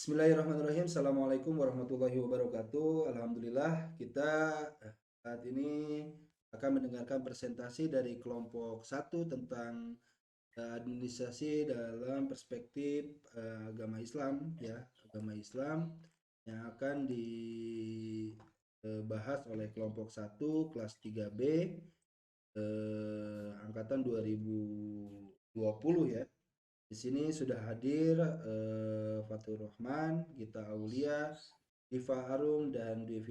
Bismillahirrahmanirrahim. Assalamualaikum warahmatullahi wabarakatuh. Alhamdulillah kita saat ini akan mendengarkan presentasi dari kelompok satu tentang administrasi dalam perspektif agama Islam, ya, agama Islam yang akan dibahas oleh kelompok satu kelas 3B angkatan 2020, ya. Di sini sudah hadir Fatur Rahman, Gita Aulia, Diva Arum, dan Dwi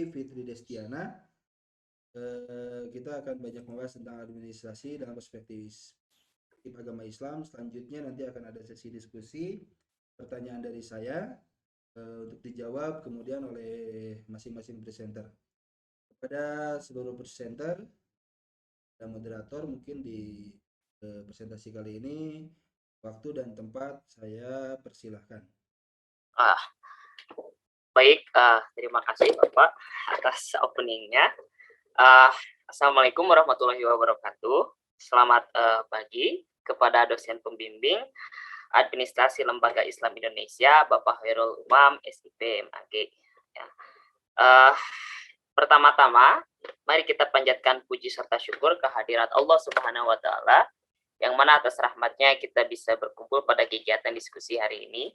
Fitri Destiana. Kita akan banyak membahas tentang administrasi dalam perspektif agama Islam. Selanjutnya nanti akan ada sesi diskusi, pertanyaan dari saya untuk dijawab kemudian oleh masing-masing presenter. Kepada seluruh presenter dan moderator, mungkin di presentasi kali ini waktu dan tempat saya persilahkan. Baik, terima kasih Bapak atas openingnya. Assalamualaikum warahmatullahi wabarakatuh. Selamat pagi kepada dosen pembimbing Administrasi Lembaga Islam Indonesia, Bapak Khairul Umam, SIP, MAG. Ya. Pertama-tama, mari kita panjatkan puji serta syukur kehadirat Allah Subhanahu wa Ta'ala, yang mana atas rahmatnya kita bisa berkumpul pada kegiatan diskusi hari ini.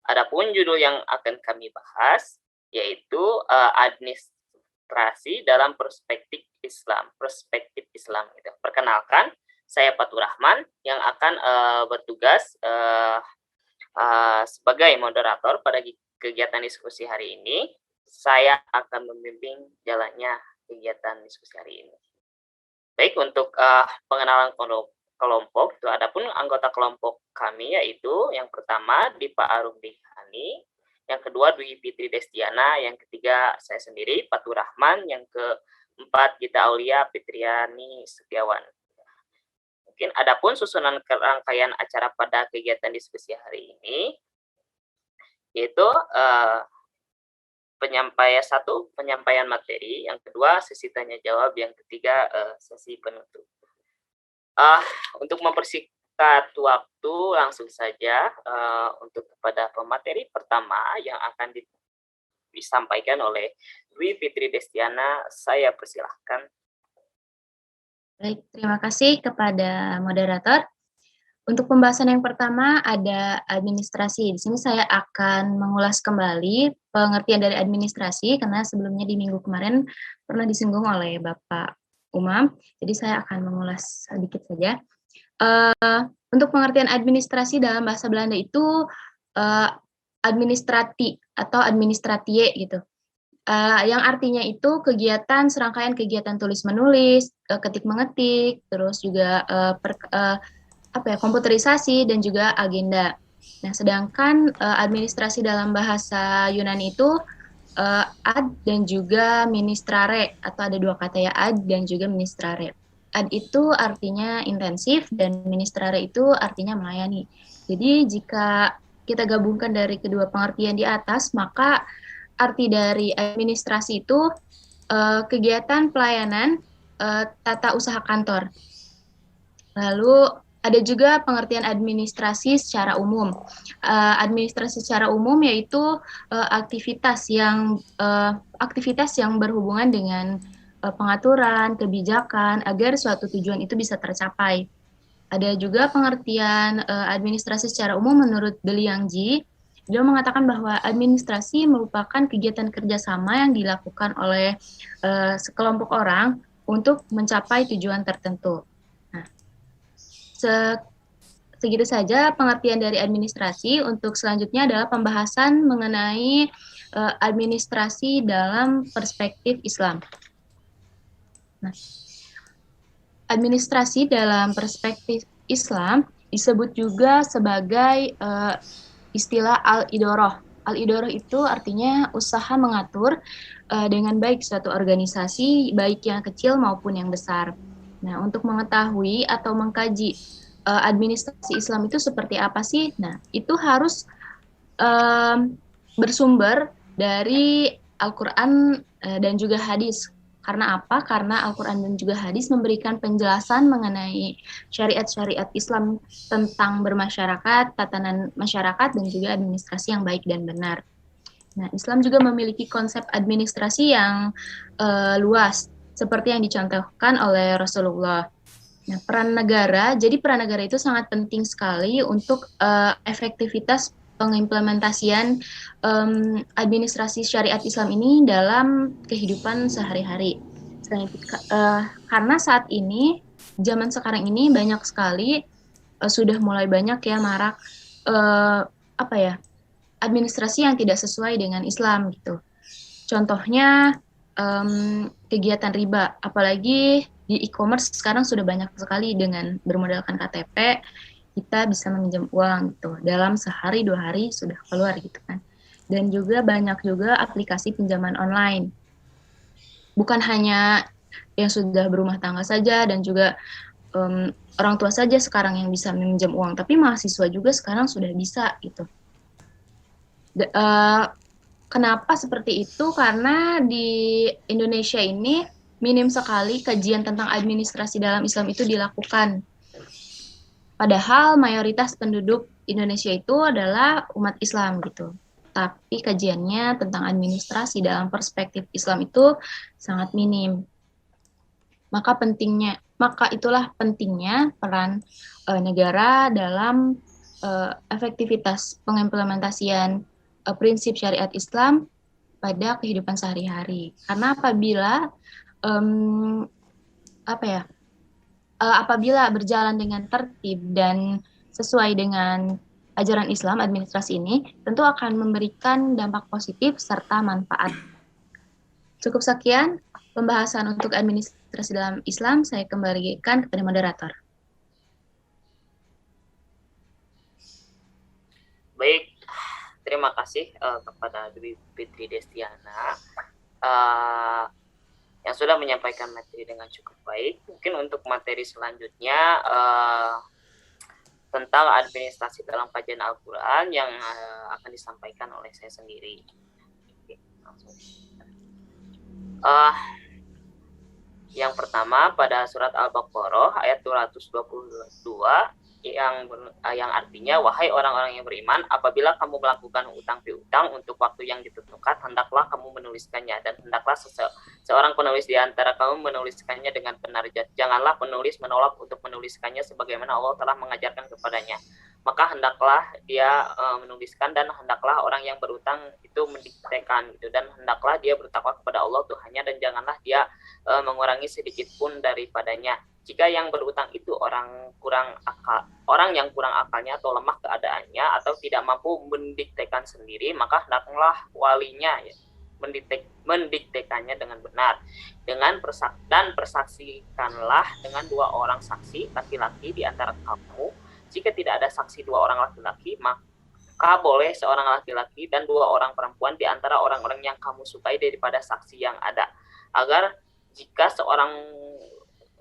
Adapun judul yang akan kami bahas yaitu administrasi dalam perspektif Islam gitu. Perkenalkan, saya Fatur Rahman yang akan bertugas sebagai moderator pada kegiatan diskusi hari ini. Saya akan membimbing jalannya kegiatan diskusi hari ini. Baik, untuk pengenalan kelompok itu adapun anggota kelompok kami yaitu yang pertama Diva Arum Dihani, yang kedua Dwi Fitri Destiana, yang ketiga saya sendiri Fatur Rahman, yang keempat Gita Aulia Fitriani Setiawan. Mungkin adapun susunan rangkaian acara pada kegiatan diskusi hari ini yaitu penyampaian materi, yang kedua sesi tanya jawab, yang ketiga sesi penutup. Untuk mempersingkat waktu, langsung saja untuk kepada pemateri pertama yang akan disampaikan oleh Dwi Fitri Destiana, saya persilahkan. Baik, terima kasih kepada moderator. Untuk pembahasan yang pertama ada administrasi. Di sini saya akan mengulas kembali pengertian dari administrasi karena sebelumnya di minggu kemarin pernah disinggung oleh Bapak Umam. Jadi saya akan mengulas sedikit saja. Untuk pengertian administrasi dalam bahasa Belanda itu administrati atau administratie gitu. Yang artinya itu serangkaian kegiatan tulis-menulis, ketik-mengetik, terus juga komputerisasi dan juga agenda. Nah, sedangkan administrasi dalam bahasa Yunani itu ad dan juga ministrare, atau ada dua kata ya, ad dan juga ministrare. Ad itu artinya intensif dan ministrare itu artinya melayani. Jadi jika kita gabungkan dari kedua pengertian di atas, maka arti dari administrasi itu kegiatan pelayanan tata usaha kantor. Lalu ada juga pengertian administrasi secara umum. Administrasi secara umum yaitu aktivitas yang berhubungan dengan pengaturan, kebijakan agar suatu tujuan itu bisa tercapai. Ada juga pengertian administrasi secara umum menurut Liang Ji. Dia mengatakan bahwa administrasi merupakan kegiatan kerjasama yang dilakukan oleh sekelompok orang untuk mencapai tujuan tertentu. Segitu saja pengertian dari administrasi. Untuk selanjutnya adalah pembahasan mengenai administrasi dalam perspektif Islam. Nah, administrasi dalam perspektif Islam disebut juga sebagai istilah al-idoroh. Al-idoroh itu artinya usaha mengatur dengan baik suatu organisasi, baik yang kecil maupun yang besar. Nah, untuk mengetahui atau mengkaji administrasi Islam itu seperti apa sih? Nah, itu harus bersumber dari Al-Quran dan juga hadis. Karena apa? Karena Al-Quran dan juga hadis memberikan penjelasan mengenai syariat-syariat Islam tentang bermasyarakat, tatanan masyarakat, dan juga administrasi yang baik dan benar. Nah, Islam juga memiliki konsep administrasi yang luas, seperti yang dicontohkan oleh Rasulullah. Nah, peran negara itu sangat penting sekali untuk efektivitas pengimplementasian administrasi syariat Islam ini dalam kehidupan sehari-hari. Karena saat ini, zaman sekarang ini banyak sekali sudah mulai banyak ya marak administrasi yang tidak sesuai dengan Islam gitu. Contohnya kegiatan riba, apalagi di e-commerce sekarang sudah banyak sekali dengan bermodalkan KTP kita bisa meminjam uang gitu. Dalam sehari 2 hari sudah keluar gitu kan. Dan juga banyak juga aplikasi pinjaman online. Bukan hanya yang sudah berumah tangga saja dan juga orang tua saja sekarang yang bisa meminjam uang, tapi mahasiswa juga sekarang sudah bisa gitu. Kenapa seperti itu? Karena di Indonesia ini minim sekali kajian tentang administrasi dalam Islam itu dilakukan. Padahal mayoritas penduduk Indonesia itu adalah umat Islam gitu. Tapi kajiannya tentang administrasi dalam perspektif Islam itu sangat minim. Maka itulah pentingnya peran negara dalam efektivitas pengimplementasian prinsip syariat Islam pada kehidupan sehari-hari. Karena apabila berjalan dengan tertib dan sesuai dengan ajaran Islam, administrasi ini tentu akan memberikan dampak positif serta manfaat. Cukup sekian pembahasan untuk administrasi dalam Islam. Saya kembalikan kepada moderator. Baik, terima kasih kepada Dwi Fitri Destiana yang sudah menyampaikan materi dengan cukup baik. Mungkin untuk materi selanjutnya tentang administrasi dalam kajian Al-Quran yang akan disampaikan oleh saya sendiri. Oke, langsung. Yang pertama pada surat Al-Baqarah ayat 222 yang artinya, wahai orang-orang yang beriman, apabila kamu melakukan utang piutang untuk waktu yang ditentukan, hendaklah kamu menuliskannya, dan hendaklah seorang penulis di antara kamu menuliskannya dengan benar. Janganlah penulis menolak untuk menuliskannya sebagaimana Allah telah mengajarkan kepadanya. Maka hendaklah dia menuliskan, dan hendaklah orang yang berutang itu mendiktekan gitu, dan hendaklah dia bertakwa kepada Allah Tuhannya, dan janganlah dia mengurangi sedikit pun daripadanya. Jika yang berutang itu orang yang kurang akalnya atau lemah keadaannya atau tidak mampu mendiktekan sendiri, maka hendaklah walinya mendiktekannya dengan benar. Dan persaksikanlah dengan 2 orang saksi laki-laki di antara kamu. Jika tidak ada saksi 2 orang laki-laki, maka boleh seorang laki-laki dan 2 orang perempuan di antara orang-orang yang kamu sukai daripada saksi yang ada. Agar jika seorang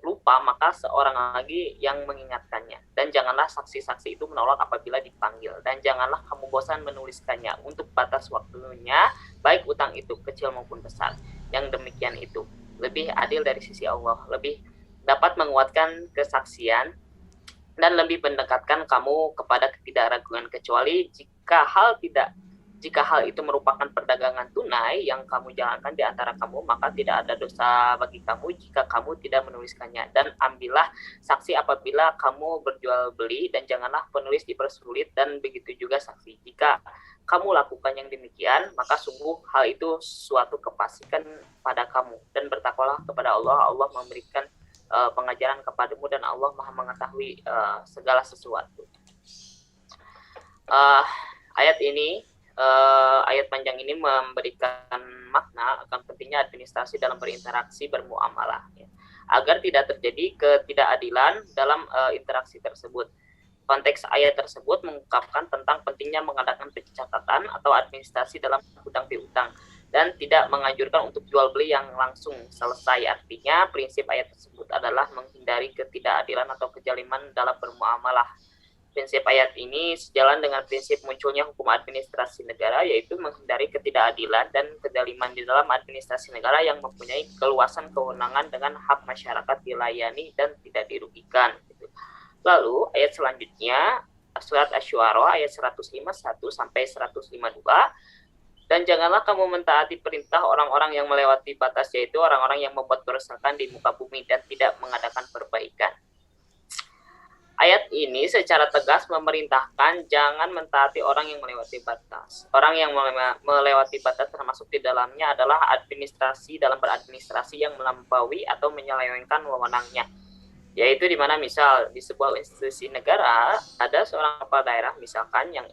lupa, maka seorang lagi yang mengingatkannya. Dan janganlah saksi-saksi itu menolak apabila dipanggil. Dan janganlah kamu bosan menuliskannya untuk batas waktunya, baik utang itu kecil maupun besar. Yang demikian itu lebih adil dari sisi Allah, lebih dapat menguatkan kesaksian, dan lebih mendekatkan kamu kepada ketidakraguan, kecuali jika hal itu merupakan perdagangan tunai yang kamu jalankan di antara kamu, maka tidak ada dosa bagi kamu jika kamu tidak menuliskannya. Dan ambillah saksi apabila kamu berjual beli, dan janganlah penulis dipersulit, dan begitu juga saksi. Jika kamu lakukan yang demikian, maka sungguh hal itu suatu kefasikan pada kamu. Dan bertakwalah kepada Allah. Allah memberikan pengajaran kepadamu, dan Allah Maha mengetahui segala sesuatu. Ayat panjang ini memberikan makna akan pentingnya administrasi dalam berinteraksi bermuamalah, ya, agar tidak terjadi ketidakadilan dalam interaksi tersebut. Konteks ayat tersebut mengungkapkan tentang pentingnya mengadakan pencatatan atau administrasi dalam hutang piutang, dan tidak menganjurkan untuk jual beli yang langsung selesai. Artinya prinsip ayat tersebut adalah menghindari ketidakadilan atau kejaliman dalam bermuamalah. prinsip ayat ini sejalan dengan prinsip munculnya hukum administrasi negara, yaitu menghindari ketidakadilan dan kezaliman di dalam administrasi negara yang mempunyai keluasan kewenangan dengan hak masyarakat dilayani dan tidak dirugikan. Lalu ayat selanjutnya surat Asy-Syu'ara ayat 151 sampai 152. Dan janganlah kamu mentaati perintah orang-orang yang melewati batas, yaitu orang-orang yang membuat kerusakan di muka bumi dan tidak mengadakan perbaikan. Ayat ini secara tegas memerintahkan jangan mentaati orang yang melewati batas. Orang yang melewati batas termasuk di dalamnya adalah administrasi dalam beradministrasi yang melampaui atau menyelewengkan wewenangnya. Yaitu di mana misal di sebuah institusi negara ada seorang kepala daerah misalkan yang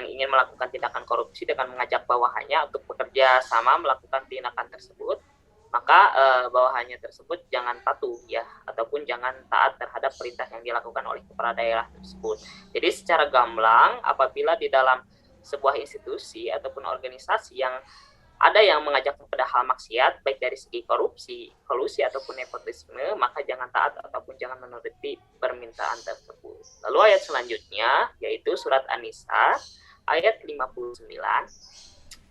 ingin melakukan tindakan korupsi dengan mengajak bawahannya untuk bekerja sama melakukan tindakan tersebut, maka bawahannya tersebut jangan patuh ya, ataupun jangan taat terhadap perintah yang dilakukan oleh kepala daerah tersebut. Jadi secara gamblang, apabila di dalam sebuah institusi ataupun organisasi yang ada yang mengajak kepada hal maksiat, baik dari segi korupsi, kolusi, ataupun nepotisme, maka jangan taat ataupun jangan menuruti permintaan tersebut. Lalu ayat selanjutnya, yaitu surat An-Nisa, ayat 59.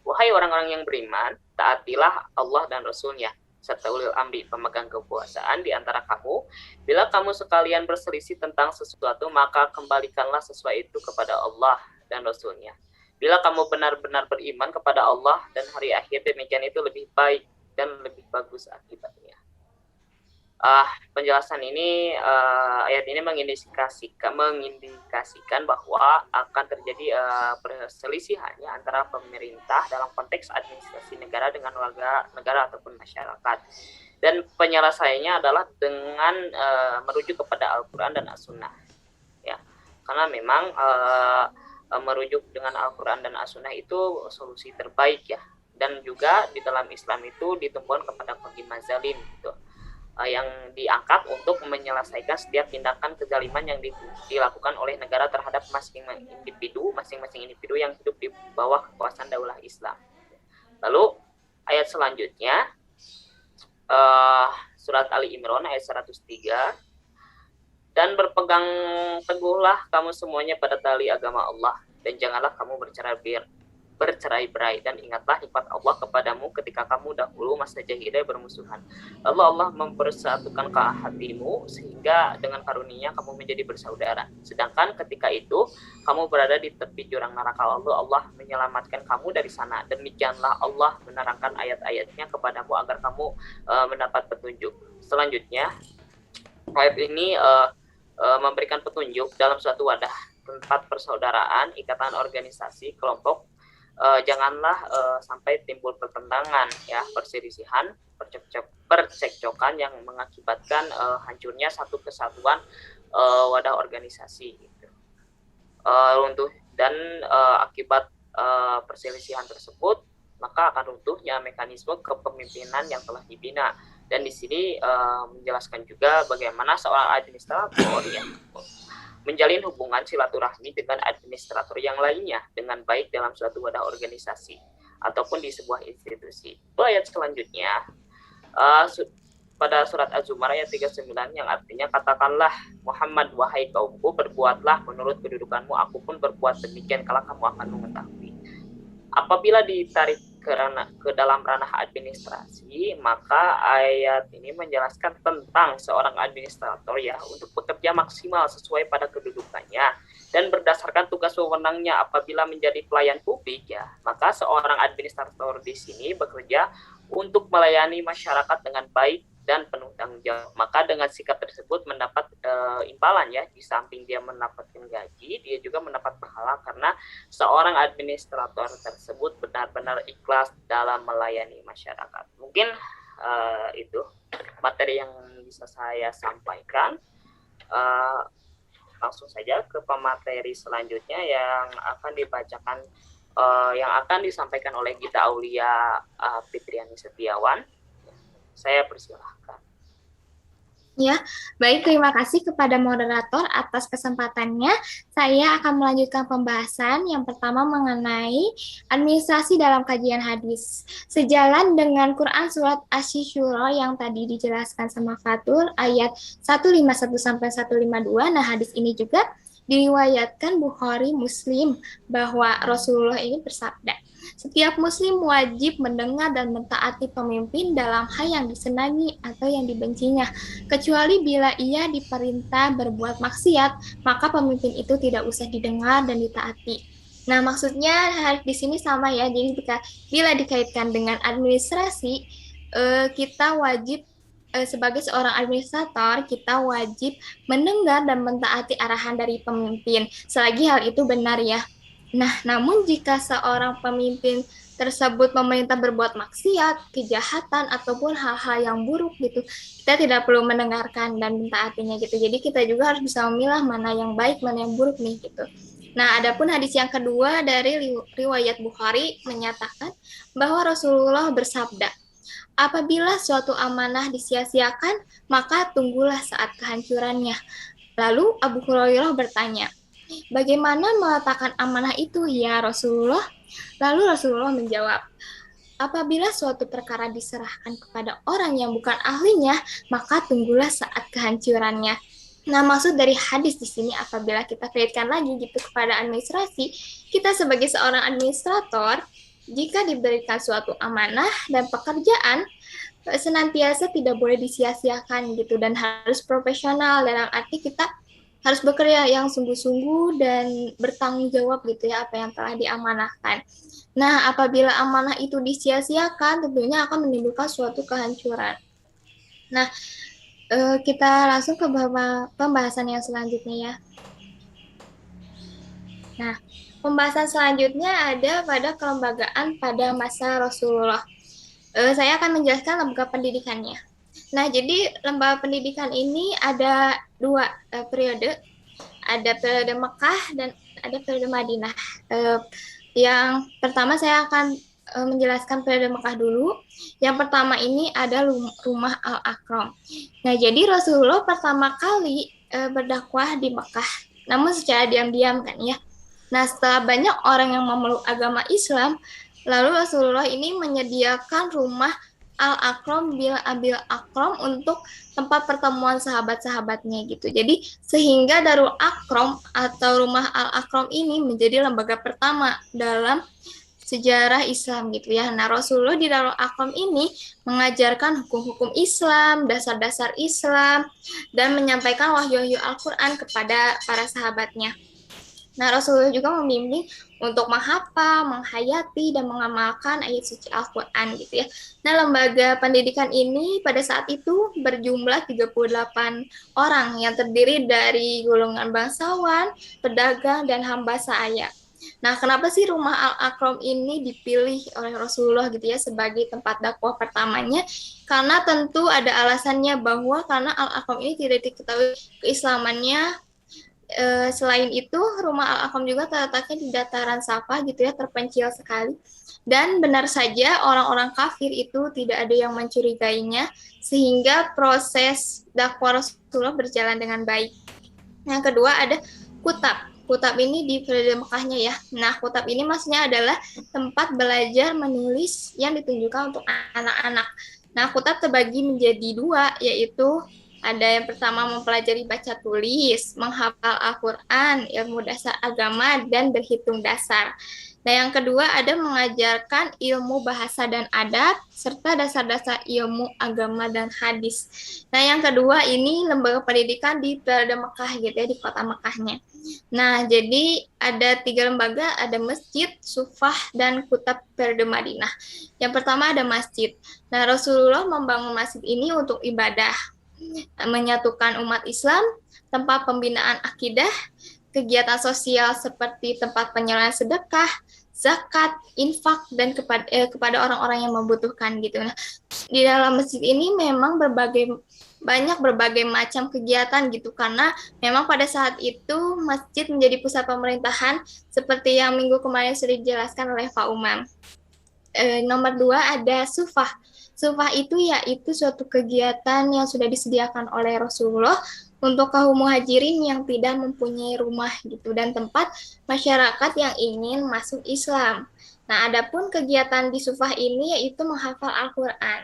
Wahai orang-orang yang beriman, taatilah Allah dan Rasul-Nya, serta ulil amri pemegang kekuasaan di antara kamu. Bila kamu sekalian berselisih tentang sesuatu, maka kembalikanlah sesuai itu kepada Allah dan Rasul-Nya. Bila kamu benar-benar beriman kepada Allah dan hari akhir, demikian itu lebih baik dan lebih bagus akibatnya. Penjelasan ini, ayat ini mengindikasikan bahwa akan terjadi perselisihannya antara pemerintah dalam konteks administrasi negara dengan warga negara ataupun masyarakat. Dan penyelesaiannya adalah dengan merujuk kepada Al-Quran dan As-Sunnah. Ya, karena memang merujuk dengan Al-Quran dan As-Sunnah itu solusi terbaik ya. Dan juga di dalam Islam itu ditumpahkan kepada bagi mazhalim gitu, yang diangkat untuk menyelesaikan setiap tindakan kezaliman yang dilakukan oleh negara terhadap masing-masing individu yang hidup di bawah kekuasaan daulah Islam. Lalu ayat selanjutnya surat Ali Imran ayat 103. Dan berpegang teguhlah kamu semuanya pada tali agama Allah, dan janganlah kamu bercerai-berai, dan ingatlah nikmat Allah kepadamu ketika kamu dahulu masa jahiliyah bermusuhan. Lalu Allah mempersatukan ke hatimu sehingga dengan karunia kamu menjadi bersaudara. Sedangkan ketika itu kamu berada di tepi jurang neraka, lalu Allah menyelamatkan kamu dari sana. Demikianlah Allah menerangkan ayat-ayatnya kepadamu agar kamu mendapat petunjuk. Selanjutnya ayat ini memberikan petunjuk dalam suatu wadah tempat persaudaraan, ikatan organisasi, kelompok. Janganlah sampai timbul pertentangan ya, perselisihan, percekcokan yang mengakibatkan hancurnya satu kesatuan wadah organisasi gitu. Akibat perselisihan tersebut maka akan runtuhnya mekanisme kepemimpinan yang telah dibina. Dan di sini menjelaskan juga bagaimana seorang administrator ya menjalin hubungan silaturahmi dengan administrator yang lainnya dengan baik dalam suatu wadah organisasi ataupun di sebuah institusi. Itu ayat selanjutnya pada surat Az-Zumar ayat 39 yang artinya, katakanlah Muhammad, wahai kaumku, berbuatlah menurut kedudukanmu, aku pun berbuat demikian kelak kamu akan mengetahui. Apabila ditarik ke dalam ranah administrasi, maka ayat ini menjelaskan tentang seorang administrator ya untuk bekerja maksimal sesuai pada kedudukannya dan berdasarkan tugas wewenangnya. Apabila menjadi pelayan publik ya, maka seorang administrator di sini bekerja untuk melayani masyarakat dengan baik dan penuh tanggung jawab. Maka dengan sikap tersebut mendapat imbalan ya, di samping dia mendapatkan gaji, dia juga mendapat pahala karena seorang administrator tersebut benar-benar ikhlas dalam melayani masyarakat. Mungkin itu materi yang bisa saya sampaikan. Langsung saja ke pemateri selanjutnya yang akan dibacakan, yang akan disampaikan oleh Gita Aulia Fitriani Setiawan. Saya persilahkan. Ya, baik, terima kasih kepada moderator atas kesempatannya. Saya akan melanjutkan pembahasan yang pertama mengenai administrasi dalam kajian hadis. Sejalan dengan Quran Surat Asy-Syura yang tadi dijelaskan sama Fatul, ayat 151 sampai 152. Nah, hadis ini juga diriwayatkan Bukhari Muslim bahwa Rasulullah ini bersabda, setiap muslim wajib mendengar dan mentaati pemimpin dalam hal yang disenangi atau yang dibencinya, kecuali bila ia diperintah berbuat maksiat, maka pemimpin itu tidak usah didengar dan ditaati. Nah, maksudnya di sini sama ya. Jadi bila dikaitkan dengan administrasi, kita wajib sebagai seorang administrator, kita wajib mendengar dan mentaati arahan dari pemimpin, selagi hal itu benar ya. Nah, namun jika seorang pemimpin tersebut memerintah berbuat maksiat, kejahatan, ataupun hal-hal yang buruk gitu, kita tidak perlu mendengarkan dan mentaatinya gitu. Jadi kita juga harus bisa memilah mana yang baik, mana yang buruk nih gitu. Nah, adapun hadis yang kedua dari riwayat Bukhari menyatakan bahwa Rasulullah bersabda, apabila suatu amanah disia-siakan, maka tunggulah saat kehancurannya. Lalu Abu Hurairah bertanya, bagaimana meletakkan amanah itu ya Rasulullah? Lalu Rasulullah menjawab, apabila suatu perkara diserahkan kepada orang yang bukan ahlinya, maka tunggulah saat kehancurannya. Nah, maksud dari hadis di sini apabila kita kaitkan lagi gitu kepada administrasi, kita sebagai seorang administrator, jika diberikan suatu amanah dan pekerjaan, senantiasa tidak boleh disia-siakan gitu dan harus profesional, dalam arti kita harus bekerja yang sungguh-sungguh dan bertanggung jawab gitu ya apa yang telah diamanahkan. Nah, apabila amanah itu disia-siakan, tentunya akan menimbulkan suatu kehancuran. Nah, kita langsung ke pembahasan yang selanjutnya ya. Nah, pembahasan selanjutnya ada pada kelembagaan pada masa Rasulullah. Saya akan menjelaskan lembaga pendidikannya. Nah, jadi lembaga pendidikan ini ada dua periode. Ada periode Mekah dan ada periode Madinah. Yang pertama saya akan menjelaskan periode Mekah dulu. Yang pertama ini ada Rumah Al-Akram. Nah, jadi Rasulullah pertama kali berdakwah di Mekah, namun secara diam-diam kan ya. Nah, setelah banyak orang yang memeluk agama Islam, lalu Rasulullah ini menyediakan rumah Al-Akram bil Abil Akram untuk tempat pertemuan sahabat-sahabatnya gitu. Jadi sehingga Darul Akram atau rumah Al-Akram ini menjadi lembaga pertama dalam sejarah Islam gitu ya. Nah, Rasulullah di Darul Akram ini mengajarkan hukum-hukum Islam, dasar-dasar Islam, dan menyampaikan wahyu-wahyu Al-Quran kepada para sahabatnya. Nah, Rasulullah juga membimbing untuk menghafal, menghayati, dan mengamalkan ayat suci Al-Quran gitu ya. Nah, lembaga pendidikan ini pada saat itu berjumlah 38 orang yang terdiri dari golongan bangsawan, pedagang, dan hamba sahaya. Nah, kenapa sih rumah Al-Akram ini dipilih oleh Rasulullah gitu ya sebagai tempat dakwah pertamanya? Karena tentu ada alasannya bahwa karena Al-Akram ini tidak diketahui keislamannya. Selain itu, rumah Al-Akram juga terletaknya di dataran Safa gitu ya, terpencil sekali. Dan benar saja orang-orang kafir itu tidak ada yang mencurigainya, sehingga proses dakwah Rasulullah berjalan dengan baik. Yang kedua ada kutab. Kutab ini di periode Mekahnya ya. Nah, kutab ini maksudnya adalah tempat belajar menulis yang ditunjukkan untuk anak-anak. Nah, kutab terbagi menjadi dua, yaitu ada yang pertama mempelajari baca tulis, menghafal Al-Quran, ilmu dasar agama, dan berhitung dasar. Nah, yang kedua ada mengajarkan ilmu bahasa dan adab, serta dasar-dasar ilmu agama dan hadis. Nah, yang kedua ini lembaga pendidikan di periode Mekah gitu ya, di kota Mekahnya. Nah, jadi ada 3 lembaga, ada masjid, sufah, dan kutab periode Madinah. Yang pertama ada masjid. Nah, Rasulullah membangun masjid ini untuk ibadah, menyatukan umat Islam, tempat pembinaan akidah, kegiatan sosial seperti tempat penyerahan sedekah, zakat, infak, dan kepada orang-orang yang membutuhkan gitu. Nah, di dalam masjid ini memang banyak berbagai macam kegiatan gitu, karena memang pada saat itu masjid menjadi pusat pemerintahan seperti yang minggu kemarin sudah dijelaskan oleh Pak Umam. Nomor 2 ada sufah. Sufah itu yaitu suatu kegiatan yang sudah disediakan oleh Rasulullah untuk kaum muhajirin yang tidak mempunyai rumah gitu dan tempat masyarakat yang ingin masuk Islam. Nah, adapun kegiatan di Sufah ini yaitu menghafal Al-Qur'an.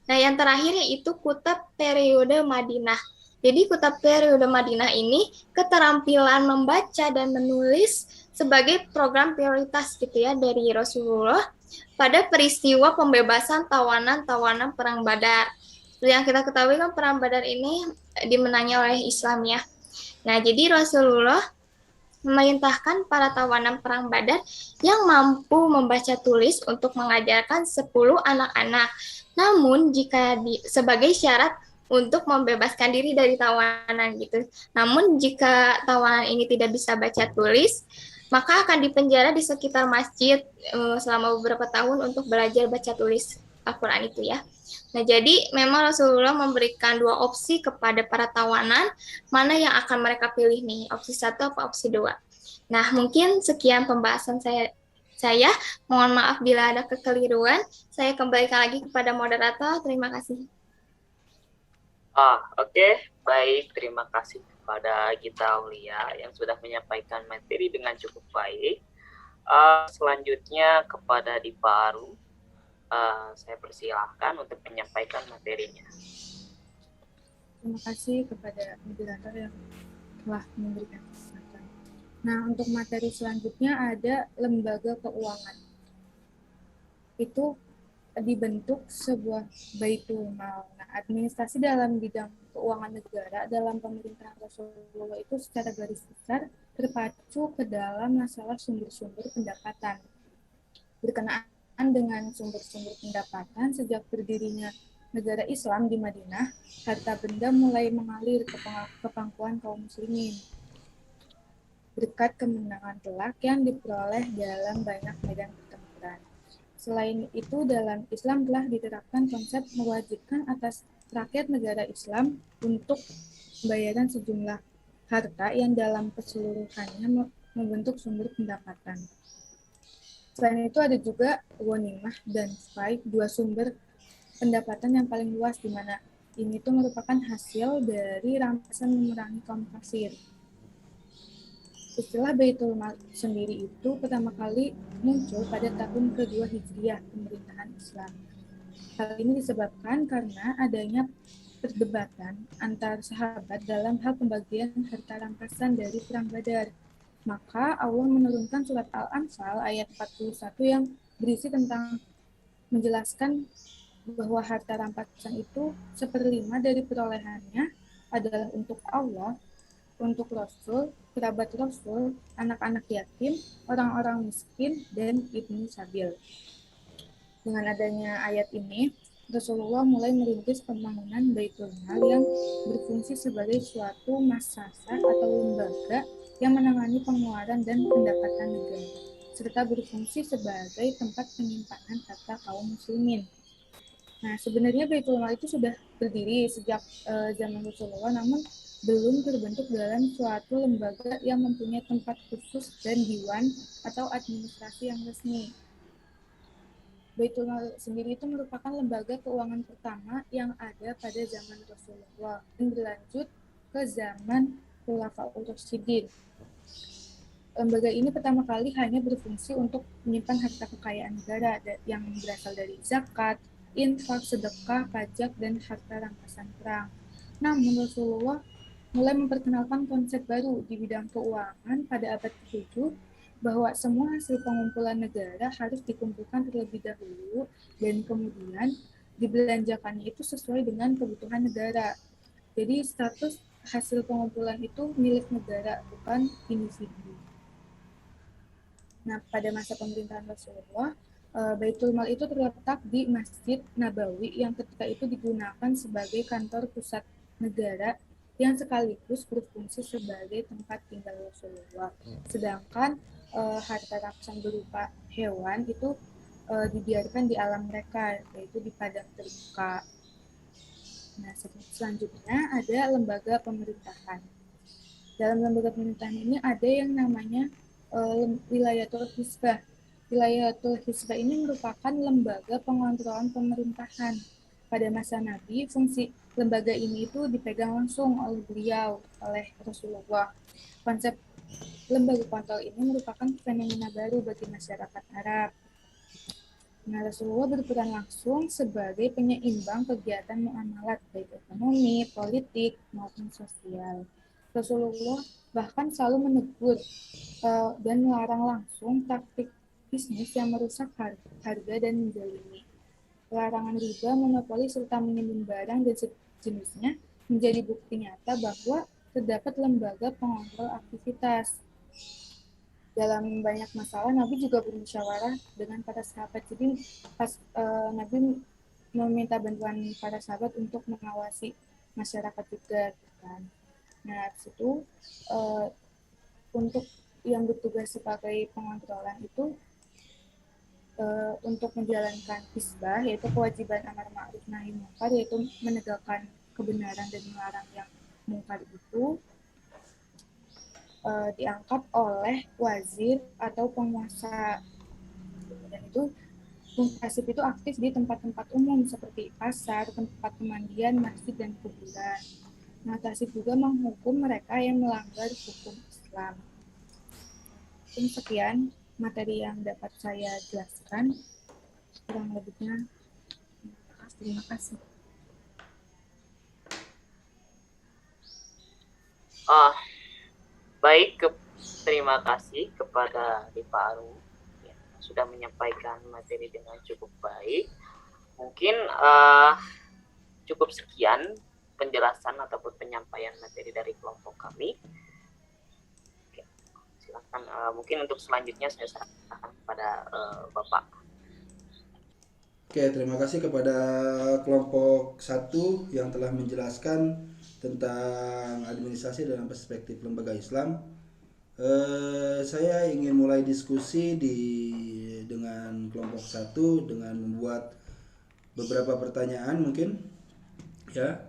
Nah, yang terakhir yaitu kutab periode Madinah. Jadi kutab periode Madinah ini keterampilan membaca dan menulis sebagai program prioritas gitu ya dari Rasulullah pada peristiwa pembebasan tawanan-tawanan Perang Badar. Yang kita ketahui kan Perang Badar ini dimenangi oleh Islam ya. Nah, jadi Rasulullah memerintahkan para tawanan Perang Badar yang mampu membaca tulis untuk mengajarkan 10 anak-anak. Namun, jika sebagai syarat untuk membebaskan diri dari tawanan gitu. Namun, jika tawanan ini tidak bisa baca tulis, maka akan dipenjara di sekitar masjid selama beberapa tahun untuk belajar baca tulis Al-Quran itu ya. Nah, jadi memang Rasulullah memberikan 2 opsi kepada para tawanan, mana yang akan mereka pilih nih, opsi 1 atau opsi 2. Nah, mungkin sekian pembahasan saya. Mohon maaf bila ada kekeliruan. Saya kembalikan lagi kepada moderator. Terima kasih. Oke. Baik, terima kasih kepada Gita Aulia yang sudah menyampaikan materi dengan cukup baik. Selanjutnya kepada Dipa Aru, saya persilahkan untuk menyampaikan materinya. Terima kasih kepada moderator yang telah memberikan kesempatan. Nah, untuk materi selanjutnya ada lembaga keuangan. Itu dibentuk sebuah baitul mal. Nah, administrasi dalam bidang keuangan negara dalam pemerintahan Rasulullah itu secara garis besar terpacu ke dalam masalah sumber-sumber pendapatan. Berkenaan dengan sumber-sumber pendapatan, sejak berdirinya negara Islam di Madinah, harta benda mulai mengalir ke pangkuan kaum muslimin berkat kemenangan telak yang diperoleh dalam banyak medan pertempuran. Selain itu, dalam Islam telah diterapkan konsep mewajibkan atas rakyat negara Islam untuk membayarkan sejumlah harta yang dalam keseluruhannya membentuk sumber pendapatan. Selain itu ada juga ghanimah dan fai, 2 sumber pendapatan yang paling luas, di mana ini tuh merupakan hasil dari rampasan memerangi kaum kafir. Istilah Baitul Mal sendiri itu pertama kali muncul pada tahun kedua Hijriah pemerintahan Islam. Hal ini disebabkan karena adanya perdebatan antar sahabat dalam hal pembagian harta rampasan dari Perang Badar. Maka Allah menurunkan surat Al-Anfal ayat 41 yang berisi tentang menjelaskan bahwa harta rampasan itu 1/5 dari perolehannya adalah untuk Allah, untuk Rasul, kerabat Rasul, anak-anak yatim, orang-orang miskin, dan ibnu sabil. Dengan adanya ayat ini, Rasulullah mulai merintis pembangunan Baitul Mal yang berfungsi sebagai suatu massasah atau lembaga yang menangani pengeluaran dan pendapatan negara, serta berfungsi sebagai tempat penyimpanan harta kaum muslimin. Nah, sebenarnya Baitul Mal itu sudah berdiri sejak zaman Rasulullah, namun belum terbentuk dalam suatu lembaga yang mempunyai tempat khusus dan diwan atau administrasi yang resmi. Baitul Mal sendiri itu merupakan lembaga keuangan pertama yang ada pada zaman Rasulullah dan berlanjut ke zaman Khulafaur Rasyidin. Lembaga ini pertama kali hanya berfungsi untuk menyimpan harta kekayaan negara yang berasal dari zakat, infak, sedekah, pajak, dan harta rampasan perang. Namun Rasulullah mulai memperkenalkan konsep baru di bidang keuangan pada abad ke-7, bahwa semua hasil pengumpulan negara harus dikumpulkan terlebih dahulu dan kemudian dibelanjakannya itu sesuai dengan kebutuhan negara. Jadi status hasil pengumpulan itu milik negara, bukan individu. Nah, pada masa pemerintahan Rasulullah, Baitul Mal itu terletak di Masjid Nabawi yang ketika itu digunakan sebagai kantor pusat negara yang sekaligus berfungsi sebagai tempat tinggal Rasulullah. Sedangkan harta rampasan berupa hewan itu dibiarkan di alam mereka, yaitu di padang terbuka. Nah, selanjutnya ada lembaga pemerintahan. Dalam lembaga pemerintahan ini ada yang namanya wilayatul hisbah, Wilayatul Hisbah ini merupakan lembaga pengontrolan pemerintahan. Pada masa Nabi, fungsi lembaga ini itu dipegang langsung oleh beliau, oleh Rasulullah. Konsep lembaga kontrol ini merupakan fenomena baru bagi masyarakat Arab. Nah, Rasulullah berperan langsung sebagai penyeimbang kegiatan muamalat, baik ekonomi, politik, maupun sosial. Rasulullah bahkan selalu menegur dan melarang langsung praktik bisnis yang merusak harga dan menzalimi. Larangan riba, monopoli, serta menimbun barang dan sejenisnya menjadi bukti nyata bahwa terdapat lembaga pengontrol aktivitas. Dalam banyak masalah, Nabi juga bermusyawarah dengan para sahabat. Jadi Nabi meminta bantuan para sahabat untuk mengawasi masyarakat juga. Kan. Nah, situ untuk yang bertugas sebagai pengontrolan itu untuk menjalankan hisbah, yaitu kewajiban amar ma'ruf nahi munkar, yaitu menegakkan kebenaran dan melarang yang mungkar itu, diangkat oleh wazir atau penguasa. Dan itu Hasib itu aktif di tempat-tempat umum seperti pasar, tempat pemandian, masjid, dan kuburan. Nah, Hasib juga menghukum mereka yang melanggar hukum Islam. Sekian materi yang dapat saya jelaskan. Kurang lebihnya, terima kasih. Baik, terima kasih kepada Pak Aru ya, sudah menyampaikan materi dengan cukup baik. Mungkin cukup sekian penjelasan ataupun penyampaian materi dari kelompok kami. Oke, silakan. Mungkin untuk selanjutnya saya serahkan kepada Bapak. Oke, terima kasih kepada kelompok 1 yang telah menjelaskan tentang administrasi dalam perspektif lembaga Islam. Saya ingin mulai diskusi dengan kelompok 1 dengan membuat beberapa pertanyaan mungkin ya,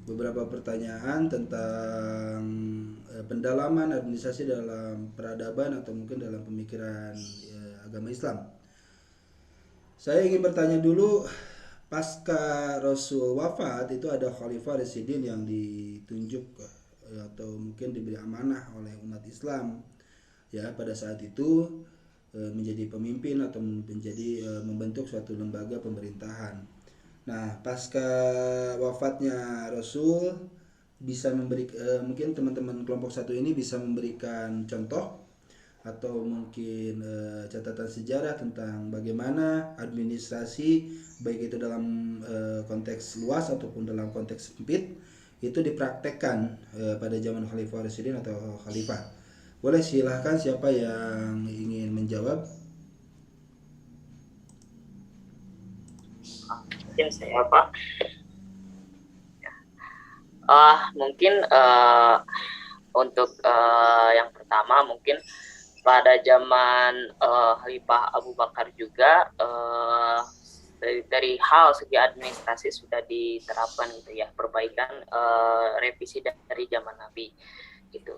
beberapa pertanyaan tentang pendalaman administrasi dalam peradaban atau mungkin dalam pemikiran agama Islam. Saya ingin bertanya dulu, pasca Rasul wafat itu ada Khalifah Rasyidin yang ditunjuk atau mungkin diberi amanah oleh umat Islam ya pada saat itu menjadi pemimpin atau menjadi membentuk suatu lembaga pemerintahan. Nah, pasca wafatnya Rasul bisa mungkin teman-teman kelompok 1 ini bisa memberikan contoh atau mungkin catatan sejarah tentang bagaimana administrasi baik itu dalam konteks luas ataupun dalam konteks sempit itu dipraktekkan pada zaman Khalifah Rasyidin atau Khalifah. Boleh, silahkan siapa yang ingin menjawab? Mungkin saya, Pak. Mungkin untuk yang pertama mungkin pada zaman Khalifah Abu Bakar juga dari hal segi administrasi sudah diterapkan gitu ya, perbaikan revisi dari zaman Nabi gitu.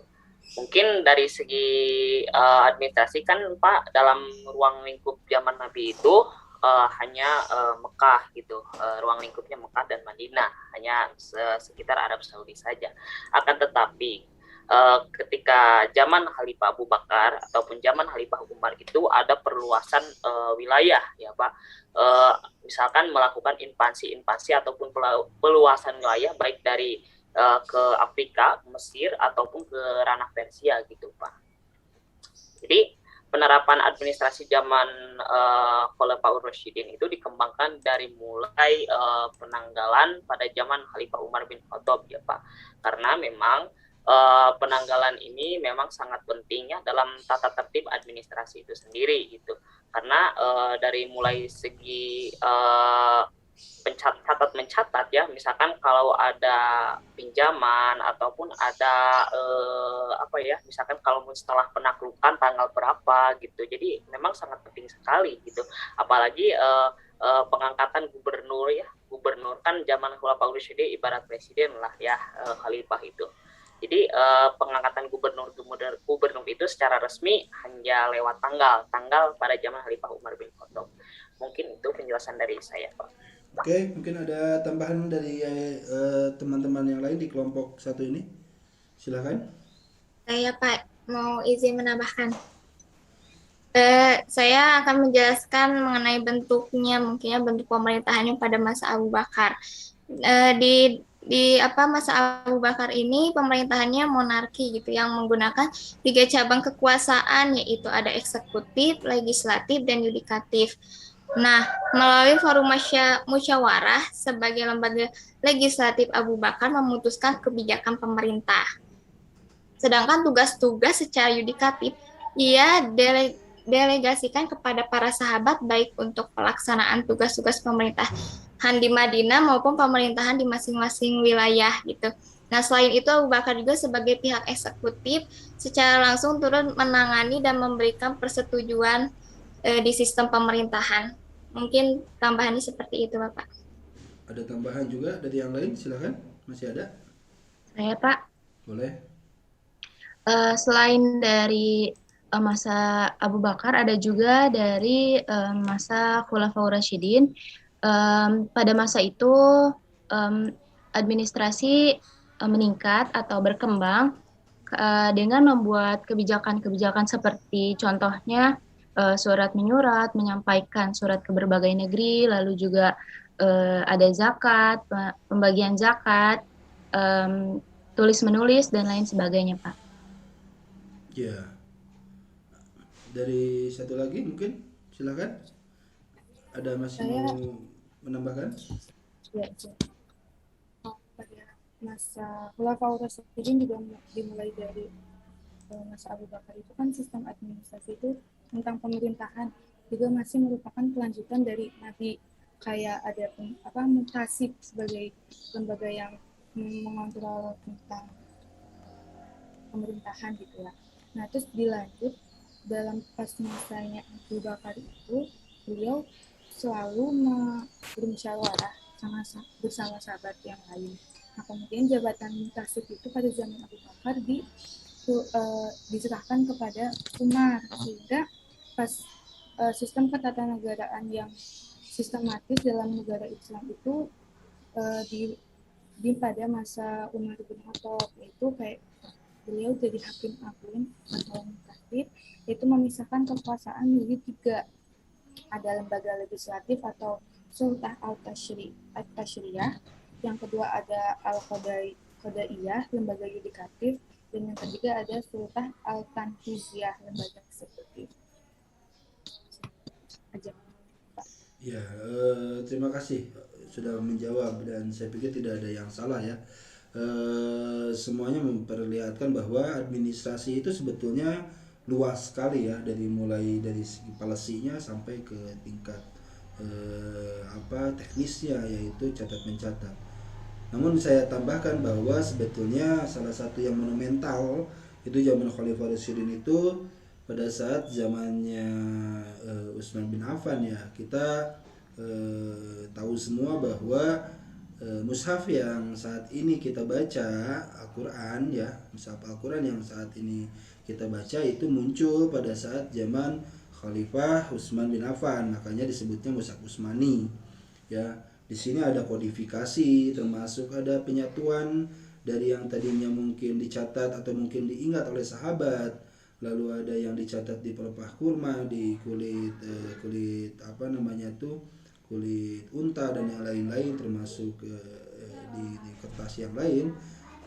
Mungkin dari segi administrasi kan Pak, dalam ruang lingkup zaman Nabi itu hanya Mekah gitu, ruang lingkupnya Mekah dan Madinah, hanya sekitar Arab Saudi saja. Akan tetapi ketika zaman Khalifah Abu Bakar ataupun zaman Khalifah Umar itu ada perluasan wilayah ya Pak, misalkan melakukan invasi ataupun peluasan wilayah baik dari ke Afrika, Mesir ataupun ke ranah Persia gitu Pak. Jadi penerapan administrasi zaman Khulafaur Rasyidin itu dikembangkan dari mulai penanggalan pada zaman Khalifah Umar bin Khattab ya Pak, karena memang penanggalan ini memang sangat penting ya dalam tata tertib administrasi itu sendiri gitu, karena dari mulai segi mencatat ya, misalkan kalau ada pinjaman ataupun ada misalkan kalau setelah penaklukan tanggal berapa gitu, jadi memang sangat penting sekali gitu, apalagi pengangkatan gubernur kan zaman Khulafaur Rasyidin ibarat presiden lah ya, khalifah itu. Jadi pengangkatan gubernur itu secara resmi hanya lewat tanggal pada zaman Khalifah Umar bin Khattab. Mungkin itu penjelasan dari saya, Pak. Oke, mungkin ada tambahan dari teman-teman yang lain di kelompok satu ini. Silakan. Saya Pak mau izin menambahkan. Saya akan menjelaskan mengenai bentuknya, mungkinnya bentuk pemerintahannya pada masa Abu Bakar. Di masa Abu Bakar ini pemerintahannya monarki gitu, yang menggunakan 3 cabang kekuasaan, yaitu ada eksekutif, legislatif, dan yudikatif. Nah, melalui forum musyawarah sebagai lembaga legislatif, Abu Bakar memutuskan kebijakan pemerintah. Sedangkan tugas-tugas secara yudikatif ia delegasikan kepada para sahabat, baik untuk pelaksanaan tugas-tugas pemerintahan di Madinah maupun pemerintahan di masing-masing wilayah gitu. Nah, selain itu Abu Bakar juga sebagai pihak eksekutif secara langsung turut menangani dan memberikan persetujuan di sistem pemerintahan. Mungkin tambahannya seperti itu, Bapak. Ada tambahan juga dari yang lain? Silakan. Masih ada? Saya, Pak. Boleh. Selain dari masa Abu Bakar, ada juga dari masa Khulafaur Rasyidin. Pada masa itu administrasi meningkat atau berkembang dengan membuat kebijakan-kebijakan seperti contohnya surat menyurat, menyampaikan surat ke berbagai negeri, lalu juga ada zakat, pembagian zakat, tulis-menulis, dan lain sebagainya, Pak. Ya. Dari satu lagi mungkin, silakan. Ada masih mau menambahkan? Ya, pada masa Khulafaur Rasyidin juga dimulai dari masa Abu Bakar itu kan sistem administrasi itu tentang pemerintahan juga masih merupakan kelanjutan dari Nabi, kayak ada mutasi sebagai lembaga yang mengontrol tentang pemerintahan gitu ya. Nah, terus dilanjut dalam pas masanya Abu Bakar itu beliau selalu bermusyawarah bersama sahabat yang lain. Nah, kemudian jabatan mutasib itu pada zaman Abu Bakar diserahkan kepada Umar, sehingga pas sistem ketatanegaraan yang sistematis dalam negara Islam itu di pada masa Umar bin Khattab, yaitu kayak beliau jadi hakim agung atau mutasib, yaitu memisahkan kekuasaan menjadi 3. Ada lembaga legislatif atau sultah al-tashriyah, yang kedua ada al-qadaiyah, lembaga yudikatif, dan yang ketiga ada sultah al-tanfiziyah, lembaga eksekutif. Aja. Ya, terima kasih sudah menjawab, dan saya pikir tidak ada yang salah ya. Semuanya memperlihatkan bahwa administrasi itu sebetulnya luas sekali ya, mulai dari segi policy-nya sampai ke tingkat teknisnya, yaitu catat mencatat. Namun saya tambahkan bahwa sebetulnya salah satu yang monumental itu zaman Khalifah Rasyidin itu pada saat zamannya Utsman bin Affan ya. Kita tahu semua bahwa mushaf yang saat ini kita baca, Al-Quran ya, mushaf Al-Quran yang saat ini kita baca itu muncul pada saat zaman Khalifah Utsman bin Affan, makanya disebutnya mushaf Utsmani ya. Di sini ada kodifikasi, termasuk ada penyatuan dari yang tadinya mungkin dicatat atau mungkin diingat oleh sahabat, lalu ada yang dicatat di pelepah kurma, di kulit kulit unta dan yang lain-lain, termasuk di kertas yang lain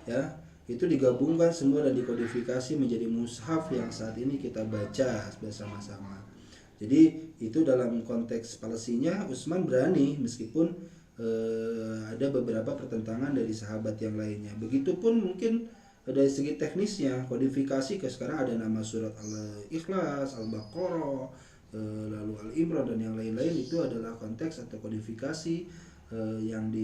ya, itu digabungkan semua dan dikodifikasi menjadi mushaf yang saat ini kita baca bersama-sama. Jadi itu dalam konteks palesinya Utsman berani meskipun ada beberapa pertentangan dari sahabat yang lainnya. Begitupun mungkin dari segi teknisnya, kodifikasi ke sekarang ada nama surat Al-Ikhlas, Al-Baqarah, lalu Al-Imran dan yang lain-lain, itu adalah konteks atau kodifikasi yang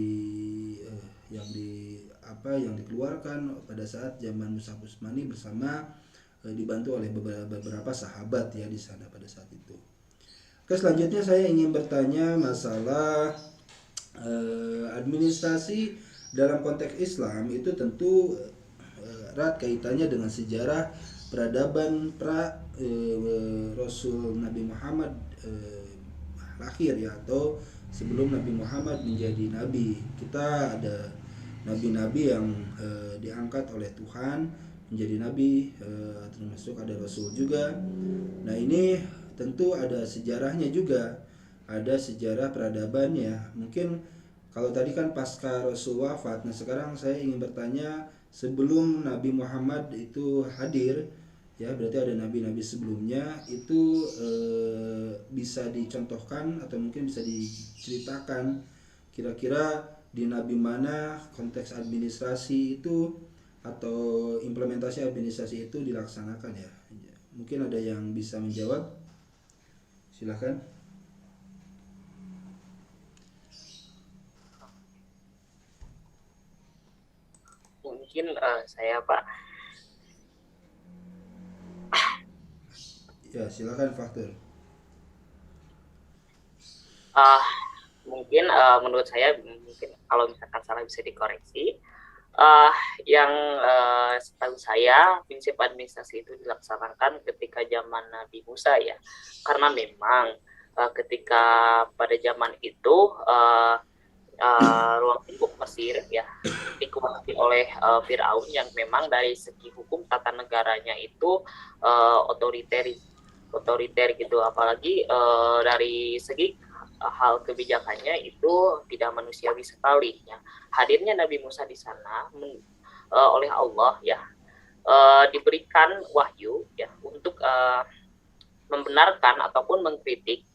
dikeluarkan pada saat zaman Mushaf Utsmani bersama dibantu oleh beberapa sahabat ya di sana pada saat itu. Oke, selanjutnya saya ingin bertanya masalah administrasi dalam konteks Islam itu tentu erat kaitannya dengan sejarah peradaban Rasul Nabi Muhammad lahir ya, atau sebelum Nabi Muhammad menjadi nabi. Kita ada nabi-nabi yang diangkat oleh Tuhan menjadi nabi, termasuk ada rasul juga. Nah, ini tentu ada sejarahnya juga, ada sejarah peradabannya. Mungkin kalau tadi kan pasca Rasul wafat, nah sekarang saya ingin bertanya sebelum Nabi Muhammad itu hadir, ya berarti ada nabi-nabi sebelumnya itu, bisa dicontohkan atau mungkin bisa diceritakan kira-kira di nabi mana konteks administrasi itu atau implementasi administrasi itu dilaksanakan ya. Mungkin ada yang bisa menjawab, silahkan. Mungkin saya Pak. Ya, silakan Faktur. Mungkin menurut saya, mungkin kalau misalkan salah bisa dikoreksi. Yang setahu saya prinsip administrasi itu dilaksanakan ketika zaman Nabi Musa ya, karena memang ketika pada zaman itu ruang lingkup Mesir ya dikuasai oleh Firaun yang memang dari segi hukum tata negaranya itu otoriter gitu, apalagi dari segi hal kebijakannya itu tidak manusiawi sekali ya. Hadirnya Nabi Musa di sana oleh Allah ya, diberikan wahyu ya untuk membenarkan ataupun mengkritik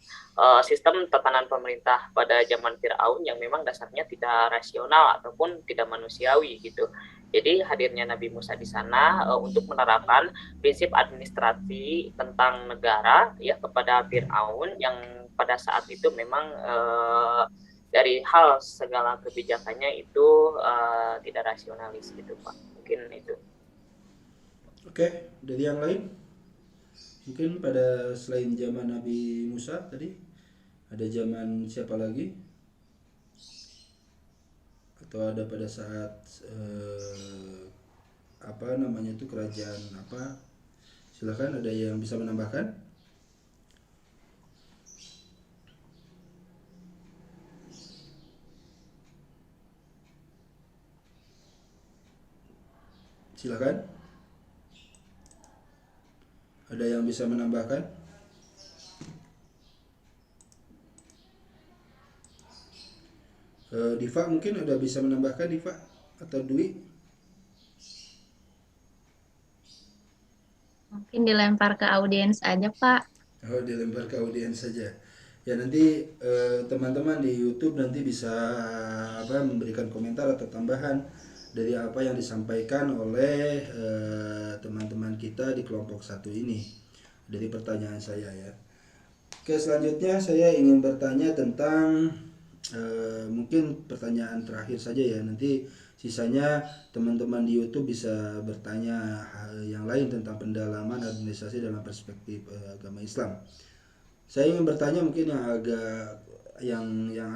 sistem tatanan pemerintah pada zaman Firaun yang memang dasarnya tidak rasional ataupun tidak manusiawi gitu. Jadi hadirnya Nabi Musa di sana untuk menerapkan prinsip administrasi tentang negara ya kepada Firaun yang pada saat itu memang dari hal segala kebijakannya itu tidak rasionalis gitu Pak. Mungkin itu. Oke, dari yang lain? Mungkin pada selain zaman Nabi Musa tadi, ada zaman siapa lagi? Atau ada pada saat apa namanya itu kerajaan apa? Silakan, ada yang bisa menambahkan? Silakan. Ada yang bisa menambahkan? Diva mungkin ada bisa menambahkan, Diva atau Dwi? Mungkin dilempar ke audiens aja, Pak. Oh, dilempar ke audiens saja. Ya nanti teman-teman di YouTube nanti bisa memberikan komentar atau tambahan dari apa yang disampaikan oleh teman-teman kita di kelompok 1 ini dari pertanyaan saya ya. Oke, selanjutnya saya ingin bertanya tentang mungkin pertanyaan terakhir saja ya. Nanti sisanya teman-teman di YouTube bisa bertanya yang lain tentang pendalaman administrasi dalam perspektif agama Islam. Saya ingin bertanya mungkin yang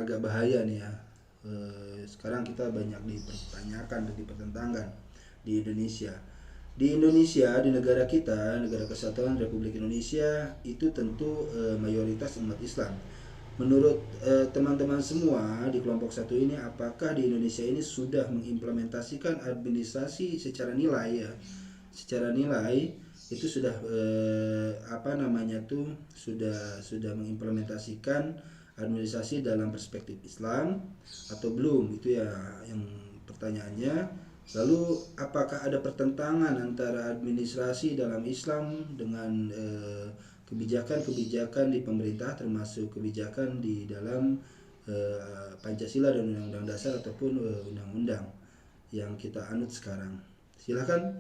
agak bahaya nih ya. Sekarang kita banyak dipertanyakan dan dipertentangkan di Indonesia. Di Indonesia, di negara kita, Negara Kesatuan Republik Indonesia, itu tentu mayoritas umat Islam. Menurut teman-teman semua di kelompok 1 ini, apakah di Indonesia ini sudah mengimplementasikan administrasi secara nilai ya? Secara nilai itu sudah sudah mengimplementasikan administrasi dalam perspektif Islam atau belum, itu ya yang pertanyaannya. Lalu apakah ada pertentangan antara administrasi dalam Islam dengan kebijakan-kebijakan di pemerintah, termasuk kebijakan di dalam Pancasila dan Undang-Undang Dasar ataupun undang-undang yang kita anut sekarang? Silakan,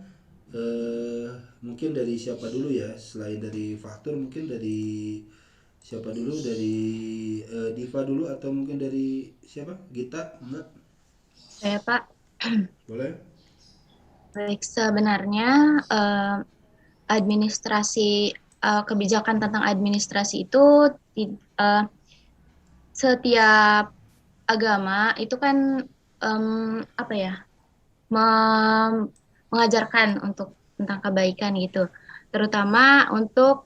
mungkin dari siapa dulu ya, selain dari Faktur mungkin dari siapa dulu, dari Diva dulu atau mungkin dari siapa? Gita? Enggak? Saya, Pak. Boleh? Baik, sebenarnya administrasi kebijakan tentang administrasi itu setiap agama itu kan mengajarkan untuk tentang kebaikan gitu. Terutama untuk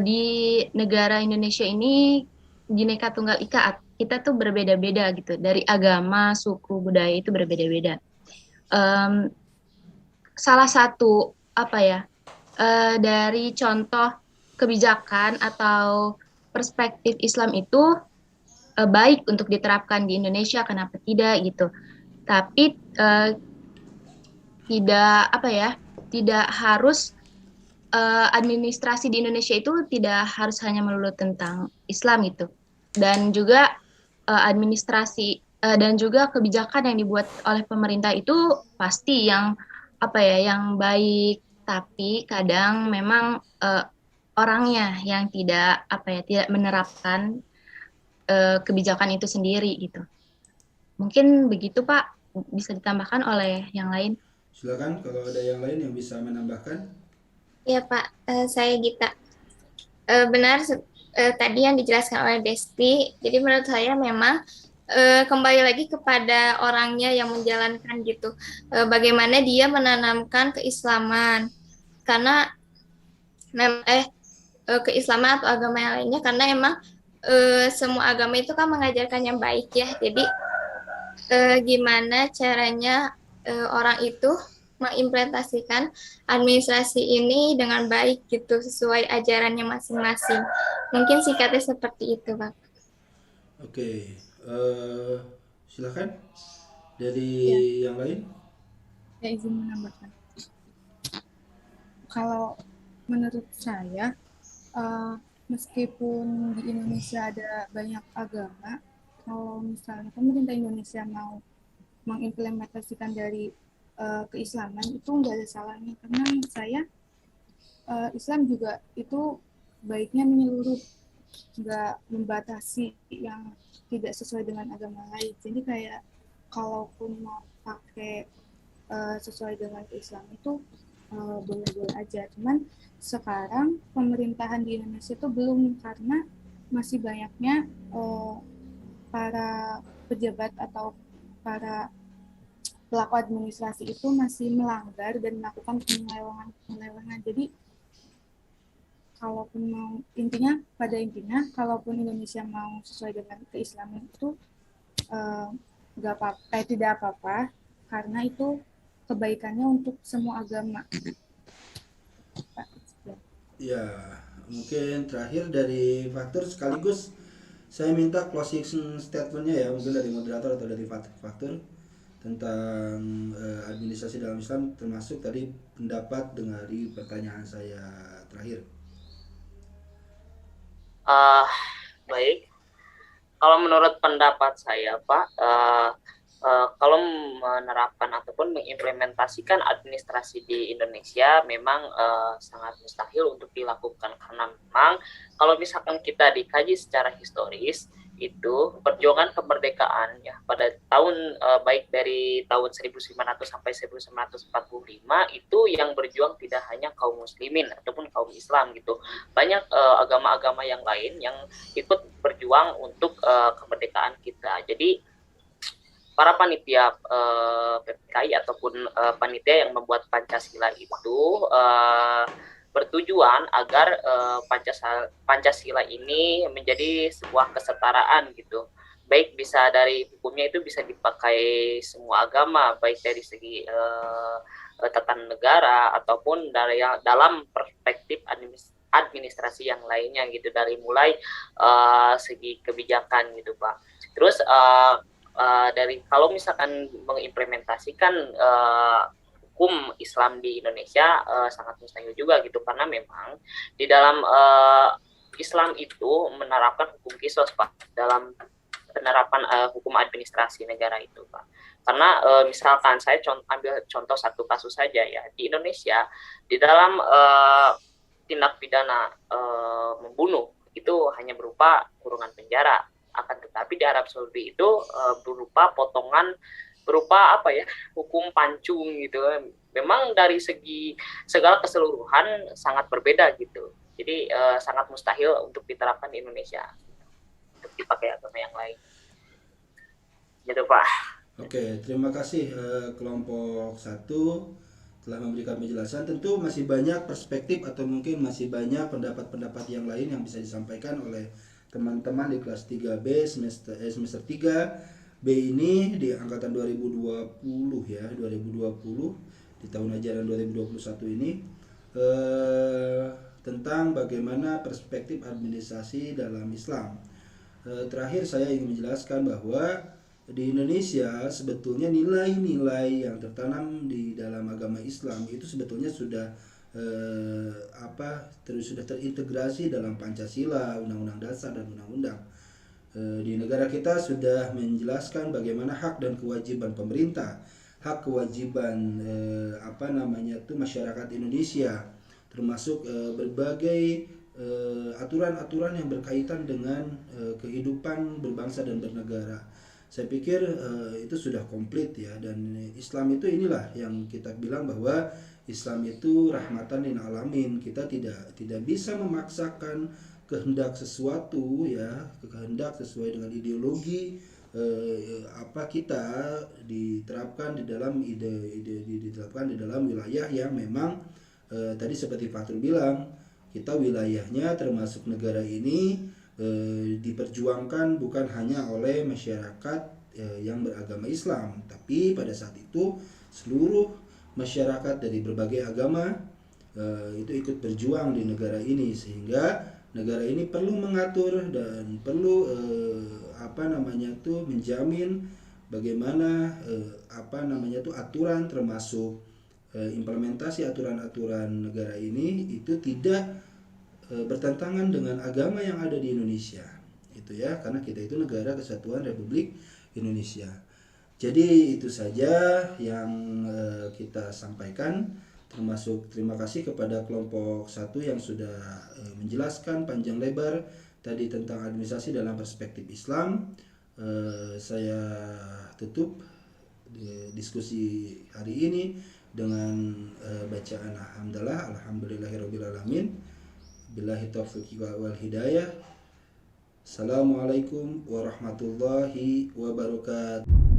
di negara Indonesia ini Bhinneka Tunggal Ika, kita tuh berbeda-beda gitu. Dari agama, suku, budaya itu berbeda-beda. Salah satu dari contoh kebijakan atau perspektif Islam itu baik untuk diterapkan di Indonesia, kenapa tidak gitu. Tapi tidak harus administrasi di Indonesia itu tidak harus hanya melulu tentang Islam gitu. Dan juga administrasi dan juga kebijakan yang dibuat oleh pemerintah itu pasti yang baik, tapi kadang memang orangnya yang tidak menerapkan kebijakan itu sendiri gitu. Mungkin begitu Pak, bisa ditambahkan oleh yang lain. Silakan kalau ada yang lain yang bisa menambahkan. Ya Pak, saya Gita. Benar tadi yang dijelaskan oleh Desti. Jadi menurut saya memang kembali lagi kepada orangnya yang menjalankan gitu. Bagaimana dia menanamkan keislaman. Karena keislaman atau agama yang lainnya, karena emang semua agama itu kan mengajarkan yang baik ya. Jadi gimana caranya orang itu mengimplementasikan administrasi ini dengan baik gitu, sesuai ajarannya masing-masing. Mungkin singkatnya seperti itu, Pak. Oke, silakan dari yang lain. Ya, izin menambahkan. Kalau menurut saya, meskipun di Indonesia ada banyak agama, kalau misalnya pemerintah Indonesia mau mengimplementasikan dari keislaman itu nggak ada salahnya, karena menurut saya Islam juga itu baiknya menyeluruh, nggak membatasi yang tidak sesuai dengan agama lain. Jadi kayak kalaupun mau pakai sesuai dengan Islam itu boleh-boleh aja. Cuman sekarang pemerintahan di Indonesia itu belum, karena masih banyaknya para pejabat atau para pelaku administrasi itu masih melanggar dan melakukan penyelewengan. Jadi kalaupun mau pada intinya kalaupun Indonesia mau sesuai dengan keislaman itu tidak apa-apa, karena itu kebaikannya untuk semua agama. Ya, mungkin terakhir dari Faktur sekaligus saya minta closing statement-nya ya, mungkin dari moderator atau dari Faktur tentang administrasi dalam Islam, termasuk tadi pendapat dari pertanyaan saya terakhir. Baik, kalau menurut pendapat saya Pak, kalau menerapkan ataupun mengimplementasikan administrasi di Indonesia memang sangat mustahil untuk dilakukan, karena memang kalau misalkan kita dikaji secara historis, itu perjuangan kemerdekaan ya pada tahun baik dari tahun 1900 sampai 1945 itu yang berjuang tidak hanya kaum muslimin ataupun kaum Islam gitu. Banyak agama-agama yang lain yang ikut berjuang untuk kemerdekaan kita. Jadi para panitia PPKI ataupun panitia yang membuat Pancasila itu bertujuan agar Pancasila ini menjadi sebuah kesetaraan gitu. Baik bisa dari hukumnya itu bisa dipakai semua agama, baik dari segi tatanan negara ataupun dari dalam perspektif administrasi yang lainnya gitu, dari mulai segi kebijakan gitu Pak. Terus dari kalau misalkan mengimplementasikan hukum Islam di Indonesia sangat mustahil juga gitu, karena memang di dalam Islam itu menerapkan hukum qisas Pak dalam penerapan hukum administrasi negara itu Pak. Karena misalkan saya ambil contoh satu kasus saja ya, di Indonesia di dalam tindak pidana membunuh itu hanya berupa kurungan penjara, akan tetapi di Arab Saudi itu berupa potongan, berupa hukum pancung gitu. Memang dari segi segala keseluruhan sangat berbeda gitu. Jadi sangat mustahil untuk diterapkan di Indonesia untuk dipakai agama yang lain. Gitu Pak. Oke, terima kasih kelompok 1 telah memberikan penjelasan. Tentu masih banyak perspektif atau mungkin masih banyak pendapat-pendapat yang lain yang bisa disampaikan oleh teman-teman di kelas 3B semester 3B ini di angkatan 2020 ya, 2020 di tahun ajaran 2021 ini tentang bagaimana perspektif administrasi dalam Islam. Terakhir saya ingin menjelaskan bahwa di Indonesia sebetulnya nilai-nilai yang tertanam di dalam agama Islam itu sebetulnya sudah sudah terintegrasi dalam Pancasila, Undang-Undang Dasar dan Undang-Undang. Di negara kita sudah menjelaskan bagaimana hak dan kewajiban pemerintah, hak kewajiban masyarakat Indonesia, termasuk berbagai aturan-aturan yang berkaitan dengan kehidupan berbangsa dan bernegara. Saya pikir itu sudah komplit ya, dan Islam itu inilah yang kita bilang bahwa Islam itu rahmatan lil alamin. Kita tidak bisa memaksakan kehendak sesuatu ya, kehendak sesuai dengan ideologi kita diterapkan di dalam diterapkan di dalam wilayah yang memang tadi seperti Fatul bilang, kita wilayahnya termasuk negara ini diperjuangkan bukan hanya oleh masyarakat yang beragama Islam, tapi pada saat itu seluruh masyarakat dari berbagai agama itu ikut berjuang di negara ini, sehingga negara ini perlu mengatur dan perlu menjamin bagaimana aturan termasuk implementasi aturan-aturan negara ini itu tidak bertentangan dengan agama yang ada di Indonesia, itu ya, karena kita itu negara kesatuan Republik Indonesia. Jadi itu saja yang kita sampaikan, termasuk terima kasih kepada kelompok 1 yang sudah menjelaskan panjang lebar tadi tentang administrasi dalam perspektif Islam. Saya tutup diskusi hari ini dengan bacaan alhamdulillahirabbil alamin. Billahi taufiq wal hidayah. Assalamualaikum warahmatullahi wabarakatuh.